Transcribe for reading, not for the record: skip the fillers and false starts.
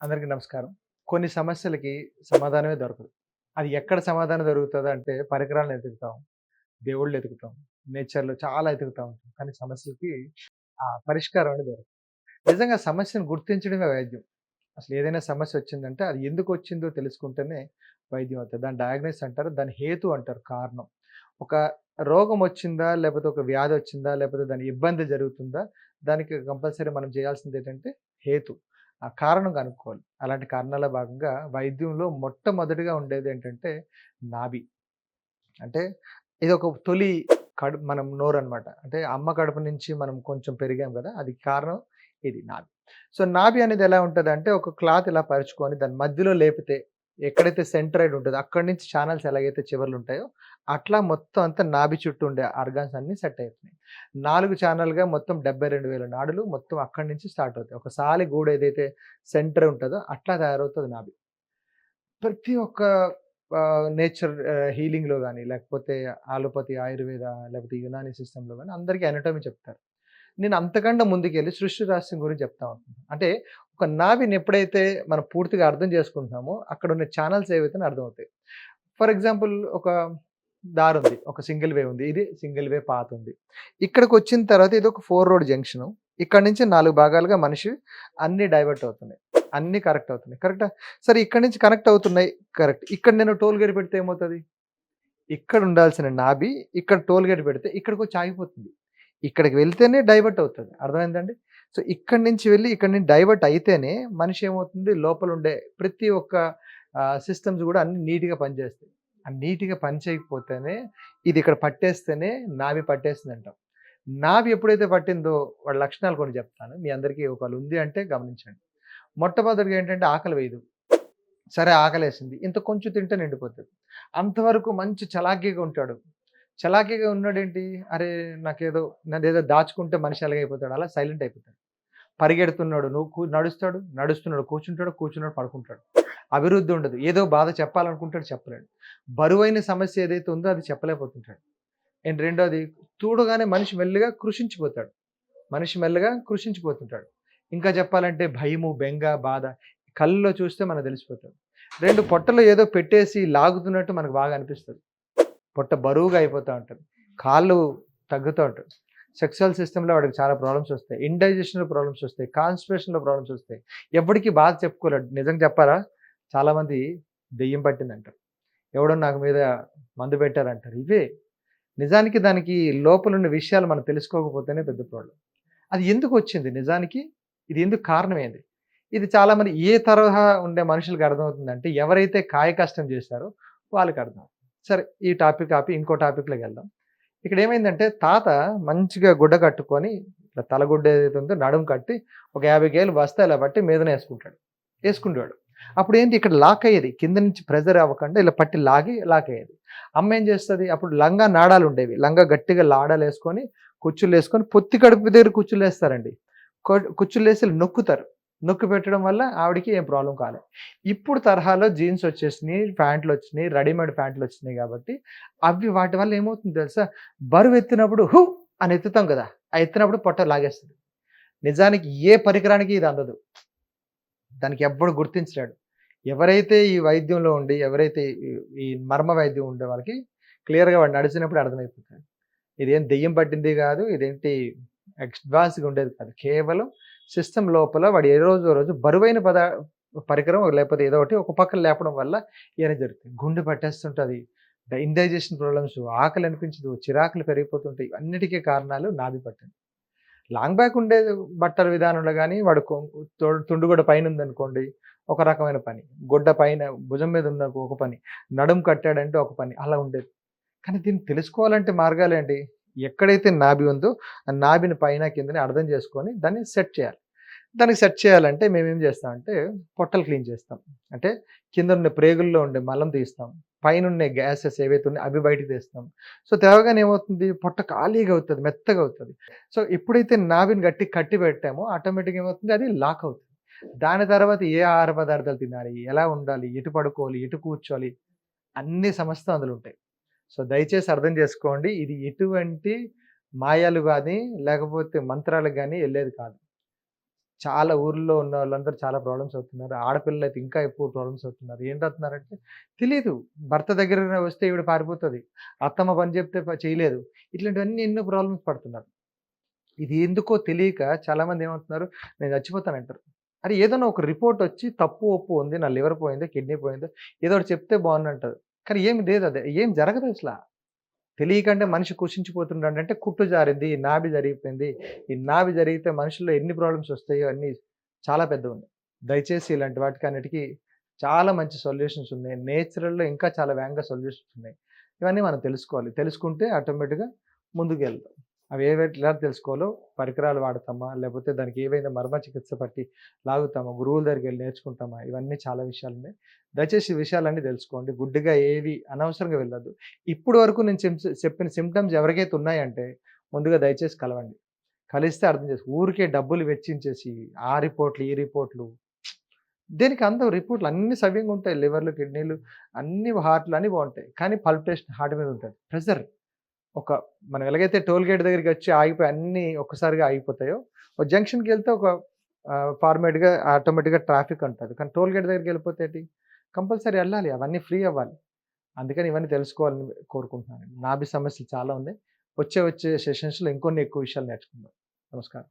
అందరికీ నమస్కారం. కొన్ని సమస్యలకి సమాధానమే దొరకదు. అది ఎక్కడ సమాధానం దొరుకుతదంటే పరికరాలను ఎతుకుతాం, దేవుళ్ళని ఎతుకుతాం, నేచర్‌లో చాలా ఎతుకుతా ఉంటాం. కానీ సమస్యలకి పరిష్కారం అనేది దొరకదు. నిజంగా సమస్యను గుర్తించడమే వైద్యం. అసలు ఏదైనా సమస్య వచ్చిందంటే అది ఎందుకొచ్చిందో తెలుసుకుంటేనే వైద్యం అవుతది. దాన్ని డయాగ్నోసిస్ అంటారు. దాన్ని హేతు అంటారు కారణం. ఒక రోగం వచ్చిందా? లేకపోతే ఒక వ్యాధి వచ్చిందా? లేకపోతే దాని ఇబ్బంది జరుగుతుందా? దానికి కంపల్సరీ మనం చేయాల్సిందేంటంటే హేతు. ఆ కారణం కనుక్కోవాలి. అలాంటి కారణాల్లో భాగంగా వైద్యంలో మొట్టమొదటిగా ఉండేదేంటంటే నాభి. అంటే ఇదొక తొలి మనం నోరనమాట. అంటే అమ్మ కడుపు నుంచి మనం కొంచెం పెరిగాం గదా! అది కారణం ఇది నాభి. సో, నాభి అనేది ఎలా ఉంటదంటే ఒక క్లాత్ ఇలా పరుచుకొని దాని మధ్యలో లేపితే ఎక్కడైతే సెంట్రాయిడ్ ఉంటదో అక్కడి నుంచి చానెల్స్ ఎలాగైతే చివర్లుంటాయో అట్లా మొత్తం అంతా నాభి చుట్టూ ఉండే ఆర్గాన్స్ అన్నీ సెట్ అయితున్నాయి. 4 ఛానెల్‌గా మొత్తం 72,000 నాడులు మొత్తం అక్కడి నుంచి స్టార్ట్ అవుతాయి. ఒక సాలి గూడు ఏదైతే సెంటర్ ఉంటదో అట్లా తయారవుతది నాభి. ప్రతి ఒక్క నేచర్ హీలింగ్‌లో గాని, లేకపోతే అలోపతి, ఆయుర్వేద లేకపోతే యునాని సిస్టమ్‌లో గాని అందరికి అనాటమీ చెప్తారు. నేను అంతకన్నా ముందుకెళ్ళి సృష్టి రహస్యం గురించి చెప్తా అనుకుంటున్నా. అంటే ఒక నాభిని ఎప్పుడైతే మనం పూర్తిగా అర్థం చేసుకుంటున్నామో, అక్కడున్న ఛానెల్స్ ఏవైతేనో అర్థమవుతాయి. ఫర్ ఎగ్జాంపుల్ ఒక దారుంది. ఒక సింగిల్ వే ఉంది. ఇది సింగిల్ వే పాత్ ఉంది. ఇక్కడికొచ్చిన తర్వాత ఇదొక 4 రోడ్ జంక్షను. ఇక్కడి నుంచి 4 భాగాలుగా మనిషి అన్నీ డైవర్ట్ అవుతున్నాయి. అన్నీ కరెక్ట్ అవుతున్నాయి. కరెక్టా? సరే ఇక్కడి నుంచి కనెక్ట్ అవుతున్నాయి. కరెక్ట్. ఇక్కడ నేను టోల్ గేట్ పెడితే ఏమవుతది? ఇక్కడ ఉండాల్సిన నాభి ఇక్కడ టోల్ గేట్ పెడితే ఇక్కడికొచ్చి ఆగిపోతుంది. ఇక్కడికి వెళ్తేనే డైవర్ట్ అవుతది. అర్థమైందండి? సో, ఇక్కడి నుంచి వెళ్ళి ఇక్కడి నుంచి డైవర్ట్ అయితేనే మనిషి ఏమవుతుంది లోపలుండే ప్రతి ఒక్క సిస్టమ్స్ గూడా అన్నీ నీట్‌గా పనిచేస్తాయి. నీట్‌గా పని చేయకపోతేనే ఇది ఇక్కడ పట్టేస్తేనే నాభి పట్టేసిందంటాం. నాభి ఎప్పుడైతే పట్టిందో వాడి లక్షణాలు కొన్ని చెప్తాను. మీ అందరికీ ఒకవేళ ఉంది అంటే గమనించండి. మొట్టమొదటిగా ఏంటంటే ఆకలి వేయదు. సరే ఆకలేసింది. ఇంత కొంచెం తింటే నిండిపోతది. అంతవరకు మంచి చలాకీగా ఉంటాడు. చలాకీగా ఉన్నాడేంటి, అరే! నాదేదో దాచుకుంటే మనిషి ఎలాగైపోతాడో అలా సైలెంట్ అయిపోతాడు. పరిగెడుతున్నాడు, నువ్వు నడుస్తాడు, నడుస్తున్నాడు, కూర్చుంటాడు, కూర్చున్నాడు, పడుకుంటాడు. అభివృద్ధి ఉండదు. ఏదో బాధ చెప్పాలనుకుంటాడు చెప్పలేడు. బరువైన సమస్య ఏదైతే ఉందో అది చెప్పలేకపోతుంటాడు. అండ్ రెండోది చూడగానే మనిషి మెల్లిగా కృషించిపోతాడు. మనిషి మెల్లగా కృషించిపోతుంటాడు. ఇంకా చెప్పాలంటే భయము, బెంగ, బాధ కళ్ళలో చూస్తే మనకు తెలిసిపోతది. 2 పొట్టలో ఏదో పెట్టేసి లాగుతున్నట్టు మనకు బాగా అనిపిస్తది. పొట్ట బరువుగా అయిపోతా ఉంటది. కాళ్ళు తగ్గుతూ ఉంటది. సెక్సువల్ సిస్టమ్‌లో వాడికి చాలా ప్రాబ్లమ్స్ వస్తాయి. ఇండైజెషన్‌లో ప్రాబ్లమ్స్ వస్తాయి. కాన్‌స్టిపేషన్‌లో ప్రాబ్లమ్స్ వస్తాయి. ఎవ్వడికి బాధ చెప్పుకోలేడు. నిజం చెప్పాలా? చాలామంది దెయ్యం పట్టిందంటారు. ఎవడో నాకు మీద మందు పెట్టారంటారు. ఇవే. నిజానికి దానికి లోపలున్న విషయాలు మనం తెలుసుకోకపోతేనే పెద్ద ప్రాబ్లమ్. అది ఎందుకొచ్చింది నిజానికి? ఇది ఎందుకు కారణమేంది? ఇది చాలామంది ఏ తరహా ఉండే మనుషులకి అర్థమవుతుందంటే, ఎవరైతే కాయ కష్టం చేశారో వాళ్ళకి అర్థం. సరే ఈ టాపిక్ ఆపి ఇంకో టాపిక్‌లోకెళ్దాం. ఇక్కడేమైందంటే తాత మంచిగా గుడ్డ కట్టుకొని ఇట్లా తలగుడ్డ ఏదైతే ఉందో నడుము కట్టి ఒక 50 కేలు బస్తా ఇలా పట్టి మీదన యేసుకుంటాడు. యేసుకుండేవాడు. అప్పుడేంటి ఇక్కడ లాక్ అయ్యేది. కింద నుంచి ప్రెషర్ అవ్వకుండా ఇలా పట్టి లాగి లాక్ అయ్యేది. అమ్మ ఏం చేస్తది? అప్పుడు లంగా నాడాలుండేవి. లంగా గట్టిగా లాడాలేసుకొని, కుచ్చులేసుకొని పొత్తి కడుపు దగ్గర కుచ్చులేస్తారండి. కుచ్చులేసి నొక్కుతారు. నొక్కి పెట్టడం వల్ల ఆవిడకి ఏం ప్రాబ్లమ్ కాలే. ఇప్పుడు తరహాలో జీన్స్ వచ్చేసినియి, ప్యాంట్‌లొచ్చినియి, రెడీమేడ్ ప్యాంట్‌లొచ్చినియి గాబట్టి, అవి వాటి వల్ల ఏమవుతుందో తెలుసా? బరువెత్తినప్పుడు అని ఎత్తుతాం గదా! ఆ ఎత్తినప్పుడు పొట్ట లాగేస్తది. నిజానికి ఏ పరికరానికి ఇది అందదు. దానికి ఎవ్వడు గుర్తించలేడు. ఎవరైతే ఈ వైద్యంలో ఉండి, ఎవరైతే ఈ మర్మ వైద్యం ఉండే వాళ్ళకి క్లియర్‌గా వాడు నడిచినప్పుడు అర్థమైపోతది. ఇదేం దెయ్యం పట్టింది గాదు. ఇదేంటి అడ్వాన్స్‌గా ఉండేది కాదు. కేవలం సిస్టమ్ లోపల వాడు ఏ రోజు ఓ రోజు బరువైన పరికరం లేకపోతే ఏదో ఒకటి ఒక పక్కన లేపడం వల్ల ఇయన్నీ జరుగుతాయి. గుండె పట్టేస్తుంటది. ఇండైజెషన్ ప్రాబ్లమ్స్, ఆకలి అనిపించదు, చిరాకులు పెరిగిపోతుంటాయి. ఇవన్నిటికి కారణాలు నాభి పట్టడం. లాంగ్ బ్యాక్ ఉండే బట్టల విధానంలో గాని వాడు తుండుగుడ్డ పైనుందనుకోండి ఒక రకమైన పని. గుడ్డ పైన భుజం మీద ఉన్న ఒక పని. నడుము కట్టాడంటే ఒక పని. అలా ఉండేది. కానీ దీన్ని తెలుసుకోవాలంటే మార్గాలేంటి? ఎక్కడైతే నాభి ఉందో, ఆ నాభిని పైన, కిందని అర్థం చేసుకొని దాన్ని సెట్ చేయాలి. దానికి సెట్ చేయాలంటే మేమేం చేస్తామంటే పొట్టలు క్లీన్ చేస్తాం. అంటే కిందనున్న ప్రేగుల్లో ఉండే మలం తీస్తాం. పైనున్న గ్యాసెస్ ఏవైతే ఉన్నాయో అవి బయటికి తీస్తాం. సో, తేవగానే ఏమవుతుంది? పొట్ట ఖాళీగా అవుతది. మెత్తగా అవుతది. సో, ఎప్పుడైతే నాభిని కట్టి పెట్టామో ఆటోమేటిక్‌గా ఏమవుతుంది? అది లాక్ అవుతుంది. దాని తర్వాత ఏ ఆహార పదార్థాలు తినాలి? ఎలా ఉండాలి? ఎటు పడుకోవాలి? ఎటు కూర్చోవాలి? అన్ని సమస్తం అందులో ఉంటాయి. సో, దయచేసి అర్థం చేసుకోండి. ఇది ఎటువంటి మాయలు గాని, లేకపోతే మంత్రాలకు గాని ఎళ్ళేది కాదు. చాలా ఊర్లో ఉన్న వాళ్ళందరూ చాలా ప్రాబ్లమ్స్ అవుతున్నారు. ఆడపిల్లలైతే ఇంకా ఎక్కువ ప్రాబ్లమ్స్ అవుతున్నారు. ఏంటవుతున్నారంటే తెలీదు. భర్త దగ్గర వస్తే ఈవిడ పారిపోతది. అత్తమ్మ పని చెప్తే చేయలేదు. ఇట్లాంటివన్నీ ఎన్నో ప్రాబ్లమ్స్ పడుతున్నారు. ఇది ఎందుకో తెలియక చాలామంది ఏమవుతున్నారు, నేను చచ్చిపోతానంటారు. అరే ఏదైనా ఒక రిపోర్ట్ వచ్చి తప్పు, ఒప్పు ఉంది. నా లివర్ పోయిందో, కిడ్నీ పోయిందో ఏదో ఒకటి చెప్తే బావున్నంటారు. కానీ ఏమి లేదు అది. ఏం జరగదసల. తెలియకంటే మనిషి కృషించిపోతున్నాడంటే కుట్టు జారింది, నాభి జరిగిపోయింది. ఈ నాభి జరిగితే మనుషుల్లో ఎన్ని ప్రాబ్లమ్స్ వస్తాయో అన్నీ చాలా పెద్దవున్నాయి. దయచేసి ఇలాంటి వాటికన్నిటికి చాలా మంచి సొల్యూషన్స్ ఉన్నాయి. నేచురల్‌లో ఇంకా చాలా వేగంగా సొల్యూషన్స్ ఉన్నాయి. ఇవన్నీ మనం తెలుసుకోవాలి. తెలుసుకుంటే ఆటోమేటిక్‌గా ముందుకెళ్తాం. అవి ఎలా తెలుసుకోవాలో పరికరాలు వాడతామా? లేకపోతే దానికి ఏవైనా మర్మ చికిత్స పట్టి లాగుతామా? గురువుల దగ్గరికెళ్ళి నేర్చుకుంటామా? ఇవన్నీ చాలా విషయాలున్నాయి. దయచేసి ఈ విషయాలన్నీ తెలుసుకోండి. గుడ్డిగా ఏవి అనవసరంగా వెళ్ళొద్దు. ఇప్పటి వరకు నేను చెప్పిన సింప్టమ్స్ ఎవరికైతే ఉన్నాయంటే ముందుగా దయచేసి కలవండి. కలిస్తే అర్థం ఊరికే డబ్బులు వెచ్చించేసి ఆ రిపోర్ట్‌లు, ఈ రిపోర్ట్‌లు దేనికి అందవు రిపోర్ట్‌లు అన్నీ సవ్యంగా ఉంటాయి. లివర్‌లు, కిడ్నీలు అన్నీ హార్ట్‌లు అన్నీ బావుంటాయి. కానీ పల్పిటేషన్ హార్ట్ మీద ఉంటది. ప్రెషర్ ఒక మనం ఎలాగైతే టోల్ గేట్ దగ్గరికొచ్చి ఆగిపోయి అన్నీ ఒక్కసారిగా ఆగిపోతాయో, ఒక జంక్షన్‌కెళ్తే ఒక ఫార్మాట్‌గా ఆటోమేటిక్‌గా ట్రాఫిక్ ఉంటది. కానీ టోల్ గేట్ దగ్గరికెళ్ళిపోతే ఏంటి? కంపల్సరీ ఎళ్ళాలి. అవన్నీ ఫ్రీ అవ్వాలి. అందుకని ఇవన్నీ తెలుసుకోవాలని కోరుకుంటున్నానండి. నాభి సమస్యలు చాలా ఉన్నాయి. వచ్చే సెషన్స్‌లో ఇంకొన్ని ఎక్కువ విషయాలు నేర్చుకుందాం. నమస్కారం.